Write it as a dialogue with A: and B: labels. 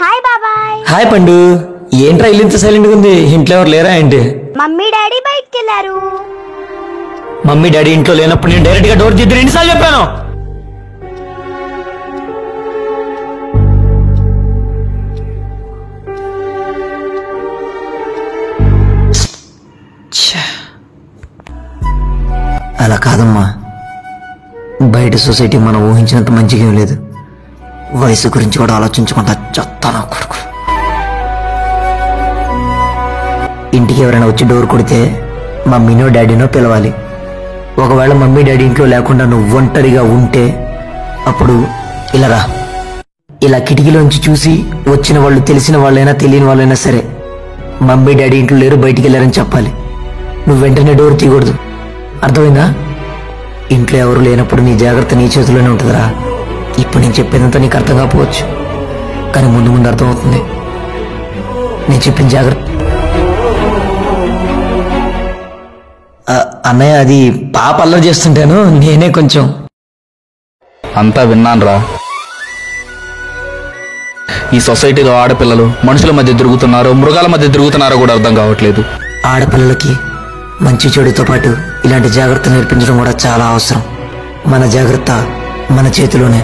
A: Hi బాబాయ్.
B: Hi పండు. ఏంట్రా ఇల్లు ఇంత సైలెంట్ గా ఉంది? ఇంట్లో ఎవరు లేరా ఏంటి?
A: మమ్మీ డాడీ బయటికి వెళ్ళారు.
B: మమ్మీ డాడీ ఇంట్లో లేనప్పుడు నేను డైరెక్ట్ గా డోర్ తీద్దు ఎన్నిసార్లు చెప్పాను? అలా కాదమ్మా, బయట సొసైటీ మనం ఊహించినంత మంచిగా ఏం లేదు. వయసు గురించి కూడా ఆలోచించకుండా చెత్తాను కొడుకు. ఇంటికి ఎవరైనా వచ్చి డోర్ కొడితే మమ్మీనో డాడీనో పిలవాలి. ఒకవేళ మమ్మీ డాడీ ఇంట్లో లేకుండా నువ్వు ఒంటరిగా ఉంటే అప్పుడు ఇలా రా. ఇలా కిటికీలోంచి చూసి వచ్చిన వాళ్ళు తెలిసిన వాళ్ళైనా తెలియని వాళ్ళైనా సరే మమ్మీ డాడీ ఇంట్లో లేరు, బయటికి వెళ్ళారని చెప్పాలి. నువ్వు వెంటనే డోర్ తీయకూడదు, అర్థమైందా? ఇంట్లో ఎవరు లేనప్పుడు నీ జాగ్రత్త నీ చేతిలోనే ఉంటుందిరా. ఇప్పుడు నేను చెప్పేదంతా నీకు అర్థం కాకపోవచ్చు, కానీ ముందు ముందు అర్థమవుతుంది. నేను చెప్పిన జాగ్రత్త. అన్నయ్య, అది పాప అల్లరి చేస్తుంటాను, నేనే కొంచెం.
C: అంతా విన్నానురా. ఈ సొసైటీలో ఆడపిల్లలు మనుషుల మధ్య తిరుగుతున్నారో మృగాల మధ్య తిరుగుతున్నారో కూడా అర్థం కావట్లేదు.
B: ఆడపిల్లలకి మంచి చెడుతో పాటు ఇలాంటి జాగ్రత్త నేర్పించడం కూడా చాలా అవసరం. మన జాగ్రత్త మన చేతిలోనే.